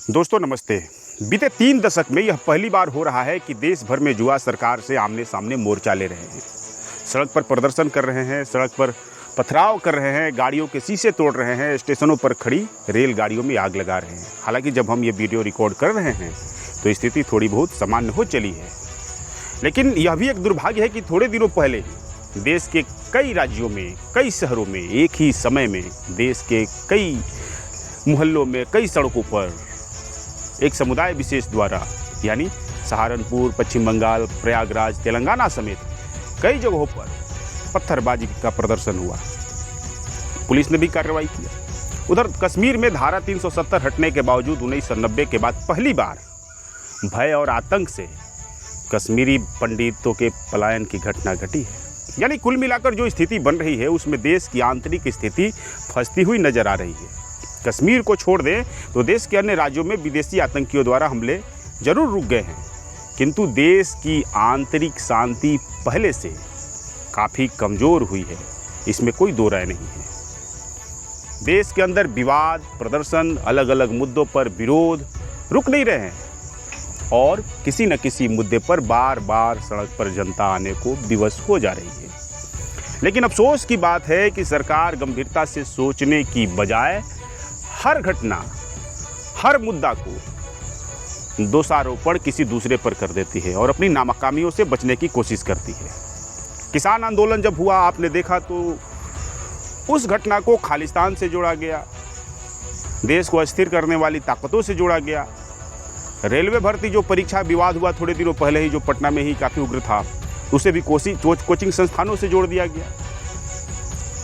दोस्तों नमस्ते। बीते 3 दशक में यह पहली बार हो रहा है कि देश भर में युवा सरकार से आमने सामने मोर्चा ले रहे हैं, सड़क पर प्रदर्शन कर रहे हैं, सड़क पर पथराव कर रहे हैं, गाड़ियों के शीशे तोड़ रहे हैं, स्टेशनों पर खड़ी रेलगाड़ियों में आग लगा रहे हैं। हालांकि जब हम ये वीडियो रिकॉर्ड कर रहे हैं तो स्थिति थोड़ी बहुत सामान्य हो चली है, लेकिन यह भी एक दुर्भाग्य है कि थोड़े दिनों पहले ही देश के कई राज्यों में, कई शहरों में एक ही समय में देश के कई मोहल्लों में, कई सड़कों पर एक समुदाय विशेष द्वारा यानी सहारनपुर, पश्चिम बंगाल, प्रयागराज, तेलंगाना समेत कई जगहों पर पत्थरबाजी का प्रदर्शन हुआ। पुलिस ने भी कार्रवाई किया। उधर कश्मीर में धारा 370 हटने के बावजूद 1990 के बाद पहली बार भय और आतंक से कश्मीरी पंडितों के पलायन की घटना घटी है। यानी कुल मिलाकर जो स्थिति बन रही है उसमें देश की आंतरिक स्थिति फंसती हुई नजर आ रही है। कश्मीर को छोड़ दें तो देश के अन्य राज्यों में विदेशी आतंकियों द्वारा हमले जरूर रुक गए हैं, किंतु देश की आंतरिक शांति पहले से काफ़ी कमज़ोर हुई है, इसमें कोई दो राय नहीं है। देश के अंदर विवाद, प्रदर्शन, अलग अलग मुद्दों पर विरोध रुक नहीं रहे हैं और किसी न किसी मुद्दे पर बार बार सड़क पर जनता आने को विवश हो जा रही है। लेकिन अफसोस की बात है कि सरकार गंभीरता से सोचने की बजाय हर घटना, हर मुद्दा को दोषारोपण किसी दूसरे पर कर देती है और अपनी नाकामियों से बचने की कोशिश करती है। किसान आंदोलन जब हुआ, आपने देखा तो उस घटना को खालिस्तान से जोड़ा गया, देश को अस्थिर करने वाली ताकतों से जोड़ा गया। रेलवे भर्ती जो परीक्षा विवाद हुआ थोड़े दिनों पहले ही, जो पटना में ही काफ़ी उग्र था, उसे भी कोचिंग संस्थानों से जोड़ दिया गया।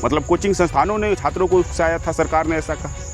मतलब कोचिंग संस्थानों ने छात्रों को उकसाया था, सरकार ने ऐसा कहा।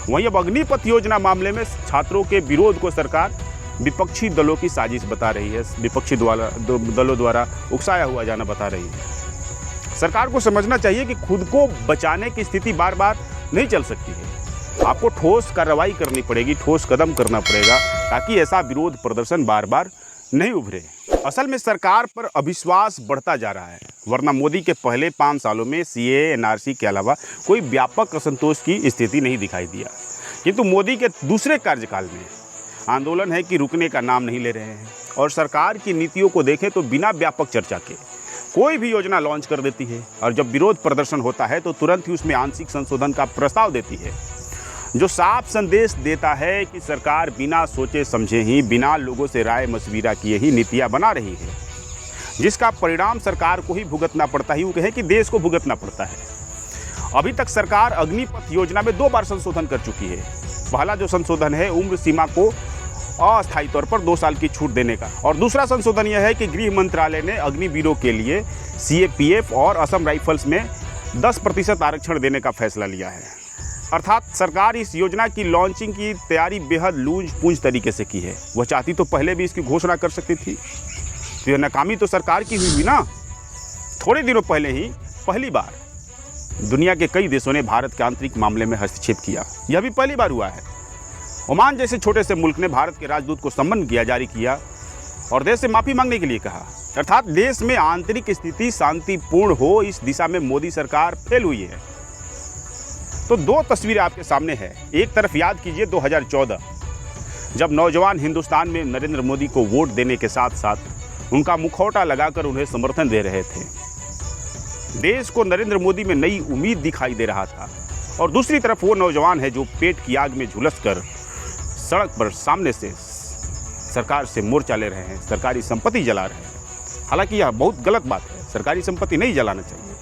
वहीं अब अग्निपथ योजना मामले में छात्रों के विरोध को सरकार विपक्षी दलों की साजिश बता रही है, विपक्षी दलों द्वारा उकसाया हुआ जाना बता रही है। सरकार को समझना चाहिए कि खुद को बचाने की स्थिति बार बार नहीं चल सकती है। आपको ठोस कार्रवाई करनी पड़ेगी, ठोस कदम करना पड़ेगा ताकि ऐसा विरोध प्रदर्शन बार बार नहीं उभरे। असल में सरकार पर अविश्वास बढ़ता जा रहा है, वरना मोदी के पहले 5 सालों में सीएए, एनआरसी के अलावा कोई व्यापक असंतोष की स्थिति नहीं दिखाई दिया। किंतु मोदी के दूसरे कार्यकाल में आंदोलन है कि रुकने का नाम नहीं ले रहे हैं और सरकार की नीतियों को देखें तो बिना व्यापक चर्चा के कोई भी योजना लॉन्च कर देती है और जब विरोध प्रदर्शन होता है तो तुरंत ही उसमें आंशिक संशोधन का प्रस्ताव देती है, जो साफ संदेश देता है कि सरकार बिना सोचे समझे ही, बिना लोगों से राय मशविरा किए ही नीतियां बना रही है, जिसका परिणाम सरकार को ही भुगतना पड़ता है। वो कहे कि देश को भुगतना पड़ता है। अभी तक सरकार अग्निपथ योजना में 2 बार संशोधन कर चुकी है। पहला जो संशोधन है उम्र सीमा को अस्थायी तौर पर 2 साल की छूट देने का, और दूसरा संशोधन यह है कि गृह मंत्रालय ने अग्निवीरों के लिए सीएपीएफ और असम राइफल्स में 10% आरक्षण देने का फैसला लिया है। अर्थात सरकार इस योजना की लॉन्चिंग की तैयारी बेहद लूज पूंज तरीके से की है। वह चाहती तो पहले भी इसकी घोषणा कर सकती थी, तो यह नाकामी तो सरकार की हुई ना। थोड़े दिनों पहले ही पहली बार दुनिया के कई देशों ने भारत के आंतरिक मामले में हस्तक्षेप किया। यह भी पहली बार हुआ है। ओमान जैसे छोटे से मुल्क ने भारत के राजदूत को सम्मन जारी किया और देश से माफी मांगने के लिए कहा। अर्थात देश में आंतरिक स्थिति शांतिपूर्ण हो, इस दिशा में मोदी सरकार फेल हुई है। तो 2 तस्वीरें आपके सामने है। एक तरफ याद कीजिए 2014, जब नौजवान हिंदुस्तान में नरेंद्र मोदी को वोट देने के साथ साथ उनका मुखौटा लगाकर उन्हें समर्थन दे रहे थे। देश को नरेंद्र मोदी में नई उम्मीद दिखाई दे रहा था। और दूसरी तरफ वो नौजवान है जो पेट की आग में झुलसकर सड़क पर सामने से सरकार से मोर्चा ले रहे हैं, सरकारी संपत्ति जला रहे हैं। हालांकि यह बहुत गलत बात है, सरकारी संपत्ति नहीं जलाना चाहिए,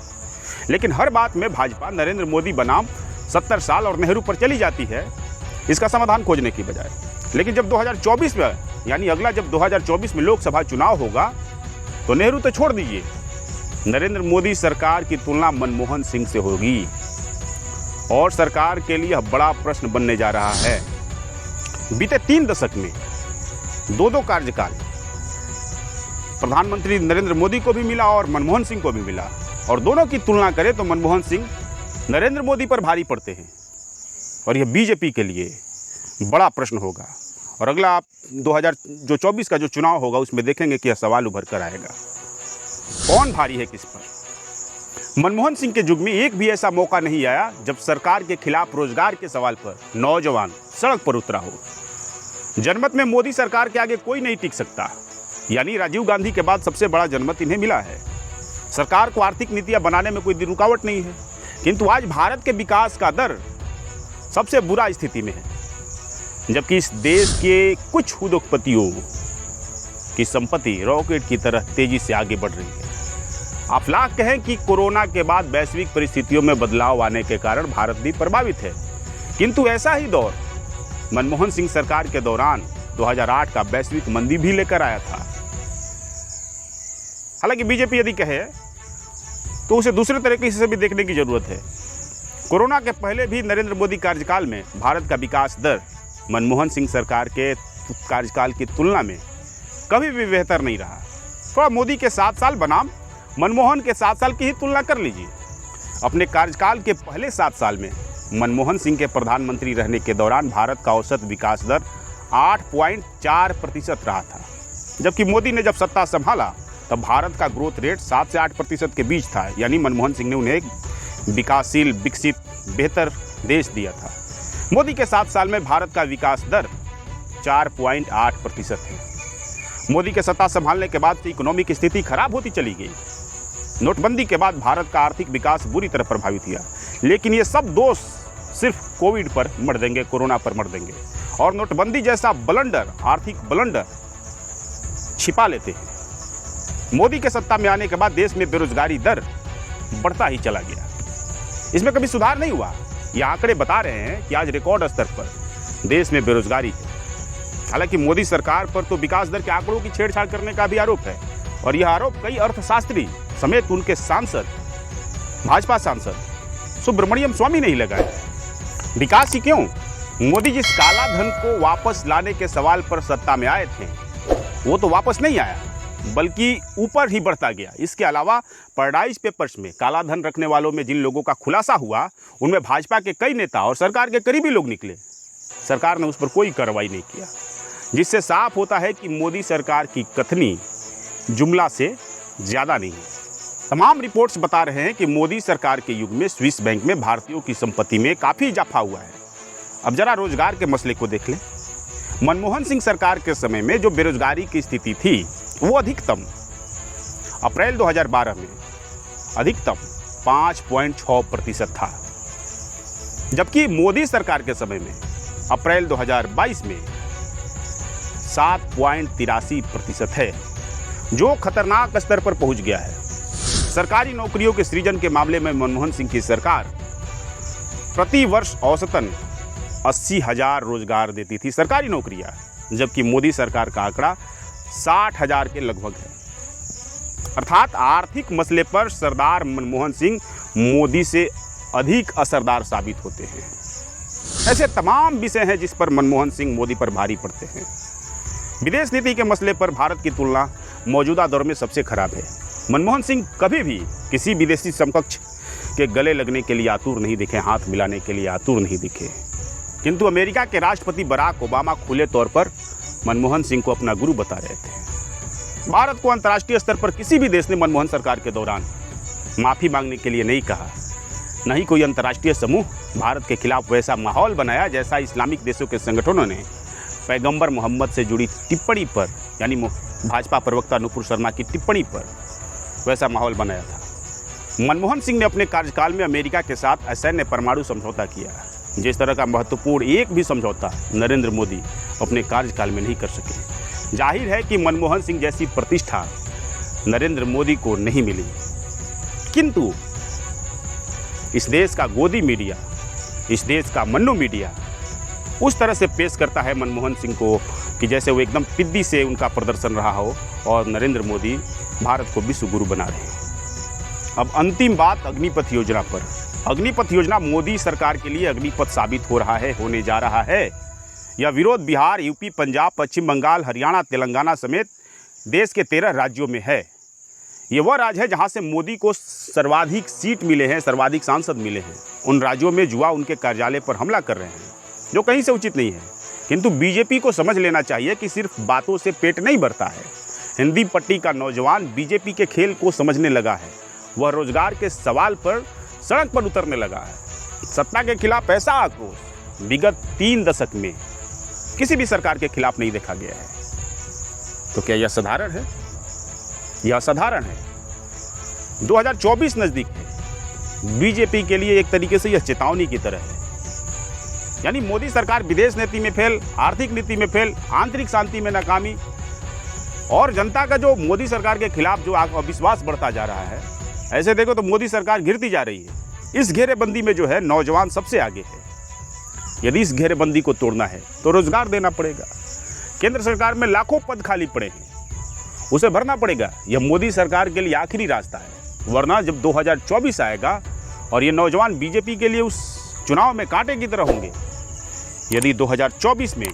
लेकिन हर बात में भाजपा नरेंद्र मोदी बनाम 70 साल और नेहरू पर चली जाती है, इसका समाधान खोजने की बजाय। लेकिन जब 2024 में, यानी अगला जब 2024 में लोकसभा चुनाव होगा तो नेहरू तो छोड़ दीजिए, नरेंद्र मोदी सरकार की तुलना मनमोहन सिंह से होगी। और सरकार के लिए बड़ा प्रश्न बनने जा रहा है। बीते 3 दशक में 2 कार्यकाल प्रधानमंत्री नरेंद्र मोदी को भी मिला और मनमोहन सिंह को भी मिला, और दोनों की तुलना करें तो मनमोहन सिंह नरेंद्र मोदी पर भारी पड़ते हैं। और यह बीजेपी के लिए बड़ा प्रश्न होगा। और अगला 2024 का जो चुनाव होगा उसमें देखेंगे कि यह सवाल उभर कर आएगा, कौन भारी है किस पर। मनमोहन सिंह के युग में एक भी ऐसा मौका नहीं आया जब सरकार के खिलाफ रोजगार के सवाल पर नौजवान सड़क पर उतरा हो। जनमत में मोदी सरकार के आगे कोई नहीं टिक सकता, यानी राजीव गांधी के बाद सबसे बड़ा जनमत इन्हें मिला है। सरकार को आर्थिक नीतियां बनाने में कोई रुकावट नहीं है, किंतु आज भारत के विकास का दर सबसे बुरा स्थिति में है, जबकि इस देश के कुछ उद्योगपतियों की संपत्ति रॉकेट की तरह तेजी से आगे बढ़ रही है। अफलाक कहें कि कोरोना के बाद वैश्विक परिस्थितियों में बदलाव आने के कारण भारत भी प्रभावित है, किंतु ऐसा ही दौर मनमोहन सिंह सरकार के दौरान 2008 का वैश्विक मंदी भी लेकर आया था। हालांकि बीजेपी यदि कहे तो उसे दूसरे तरीके से भी देखने की जरूरत है। कोरोना के पहले भी नरेंद्र मोदी कार्यकाल में भारत का विकास दर मनमोहन सिंह सरकार के कार्यकाल की तुलना में कभी भी बेहतर नहीं रहा। थोड़ा मोदी के 7 साल बनाम मनमोहन के 7 साल की ही तुलना कर लीजिए। अपने कार्यकाल के पहले 7 साल में मनमोहन सिंह के प्रधानमंत्री रहने के दौरान भारत का औसत विकास दर 8.4% रहा था, जबकि मोदी ने जब सत्ता संभाला तब भारत का ग्रोथ रेट 7 से 8% के बीच था। यानी मनमोहन सिंह ने उन्हें एक विकासशील, विकसित, बेहतर देश दिया था। मोदी के 7 साल में भारत का विकास दर 4.8% है। मोदी के सत्ता संभालने के बाद से इकोनॉमिक स्थिति खराब होती चली गई। नोटबंदी के बाद भारत का आर्थिक विकास बुरी तरह प्रभावित हुआ, लेकिन ये सब दोष सिर्फ कोविड पर मर देंगे, कोरोना पर मर देंगे, और नोटबंदी जैसा ब्लंडर, आर्थिक ब्लंडर छिपा लेते हैं। मोदी के सत्ता में आने के बाद देश में बेरोजगारी दर बढ़ता ही चला गया, इसमें कभी सुधार नहीं हुआ। ये आंकड़े बता रहे हैं कि आज रिकॉर्ड स्तर पर देश में बेरोजगारी है। हालांकि मोदी सरकार पर तो विकास दर के आंकड़ों की छेड़छाड़ करने का भी आरोप है, और यह आरोप कई अर्थशास्त्री समेत उनके सांसद, भाजपा सांसद सुब्रमण्यम स्वामी नहीं लगाए। विकास ही क्यों? मोदी जिस काला धन को वापस लाने के सवाल पर सत्ता में आए थे, वो तो वापस नहीं आया, बल्कि ऊपर ही बढ़ता गया। इसके अलावा पैराडाइज पेपर्स में काला धन रखने वालों में जिन लोगों का खुलासा हुआ, उनमें भाजपा के कई नेता और सरकार के करीबी लोग निकले। सरकार ने उस पर कोई कार्रवाई नहीं किया, जिससे साफ होता है कि मोदी सरकार की कथनी जुमला से ज़्यादा नहीं है। तमाम रिपोर्ट्स बता रहे हैं कि मोदी सरकार के युग में स्विस बैंक में भारतीयों की संपत्ति में काफ़ी इजाफा हुआ है। अब जरा रोजगार के मसले को देख लें। मनमोहन सिंह सरकार के समय में जो बेरोजगारी की स्थिति थी, वो अधिकतम अप्रैल 2012 में अधिकतम 5.6% था, जबकि मोदी सरकार के समय में अप्रैल 2022 में 7.83% है, जो खतरनाक स्तर पर पहुंच गया है। सरकारी नौकरियों के सृजन के मामले में मनमोहन सिंह की सरकार प्रति वर्ष औसतन 80,000 रोजगार देती थी सरकारी नौकरियां, जबकि मोदी सरकार का आंकड़ा 60,000 के लगभग है। अर्थात आर्थिक मसले पर सरदार मनमोहन सिंह मोदी से अधिक असरदार साबित होते हैं। ऐसे तमाम विषय हैं जिस पर मनमोहन सिंह मोदी पर भारी पड़ते हैं। विदेश नीति के मसले पर भारत की तुलना मौजूदा दौर में सबसे खराब है। मनमोहन सिंह कभी भी किसी विदेशी समकक्ष के गले लगने के लिए आतुर नहीं दिखे, हाथ मिलाने के लिए आतुर नहीं दिखे, किंतु अमेरिका के राष्ट्रपति बराक ओबामा खुले तौर पर मनमोहन सिंह को अपना गुरु बता रहे थे। भारत को अंतर्राष्ट्रीय स्तर पर किसी भी देश ने मनमोहन सरकार के दौरान माफ़ी मांगने के लिए नहीं कहा, न ही कोई अंतर्राष्ट्रीय समूह भारत के खिलाफ वैसा माहौल बनाया जैसा इस्लामिक देशों के संगठनों ने पैगंबर मोहम्मद से जुड़ी टिप्पणी पर, यानी भाजपा प्रवक्ता नुपुर शर्मा की टिप्पणी पर वैसा माहौल बनाया था। मनमोहन सिंह ने अपने कार्यकाल में अमेरिका के साथ असैन्य परमाणु समझौता किया, जिस तरह का महत्वपूर्ण एक भी समझौता नरेंद्र मोदी अपने कार्यकाल में नहीं कर सके। जाहिर है कि मनमोहन सिंह जैसी प्रतिष्ठा नरेंद्र मोदी को नहीं मिली, किंतु इस देश का गोदी मीडिया, इस देश का मन्नू मीडिया उस तरह से पेश करता है मनमोहन सिंह को कि जैसे वो एकदम पिद्दी से उनका प्रदर्शन रहा हो और नरेंद्र मोदी भारत को विश्व गुरु बना रहे हैं। अब अंतिम बात अग्निपथ योजना पर। अग्निपथ योजना मोदी सरकार के लिए अग्निपथ साबित हो रहा है, होने जा रहा है। यह विरोध बिहार, यूपी, पंजाब, पश्चिम बंगाल, हरियाणा, तेलंगाना समेत देश के 13 राज्यों में है। ये वह राज्य है जहां से मोदी को सर्वाधिक सीट मिले हैं, सर्वाधिक सांसद मिले हैं। उन राज्यों में जुआ उनके कार्यालय पर हमला कर रहे हैं, जो कहीं से उचित नहीं है। किंतु बीजेपी को समझ लेना चाहिए कि सिर्फ बातों से पेट नहीं भरता है। हिंदी पट्टी का नौजवान बीजेपी के खेल को समझने लगा है। वह रोजगार के सवाल पर सड़क पर उतरने लगा है। सत्ता के खिलाफ ऐसा आक्रोश विगत 3 दशक में किसी भी सरकार के खिलाफ नहीं देखा गया है। तो क्या यह साधारण है? यह असाधारण है। 2024 नजदीक है। बीजेपी के लिए एक तरीके से यह चेतावनी की तरह है। यानी मोदी सरकार विदेश नीति में फेल, आर्थिक नीति में फेल, आंतरिक शांति में नाकामी और जनता का जो मोदी सरकार के खिलाफ जो अविश्वास बढ़ता जा रहा है, ऐसे देखो तो मोदी सरकार गिरती जा रही है। इस घेरेबंदी में जो है नौजवान सबसे आगे है। यदि इस घेरेबंदी को तोड़ना है तो रोजगार देना पड़ेगा। केंद्र सरकार में लाखों पद खाली पड़े हैं, उसे भरना पड़ेगा। यह मोदी सरकार के लिए आखिरी रास्ता है, वरना जब 2024 आएगा और ये नौजवान बीजेपी के लिए उस चुनाव में कांटे की तरह होंगे। यदि 2024 में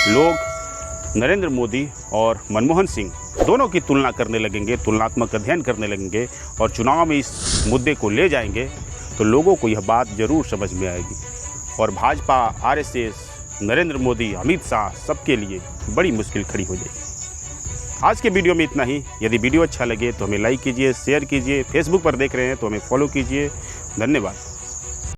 लोग नरेंद्र मोदी और मनमोहन सिंह दोनों की तुलना करने लगेंगे, तुलनात्मक अध्ययन करने लगेंगे और चुनाव में इस मुद्दे को ले जाएंगे, तो लोगों को यह बात जरूर समझ में आएगी और भाजपा, आरएसएस, नरेंद्र मोदी, अमित शाह सबके लिए बड़ी मुश्किल खड़ी हो जाएगी। आज के वीडियो में इतना ही। यदि वीडियो अच्छा लगे तो हमें लाइक कीजिए, शेयर कीजिए। फेसबुक पर देख रहे हैं तो हमें फॉलो कीजिए। धन्यवाद।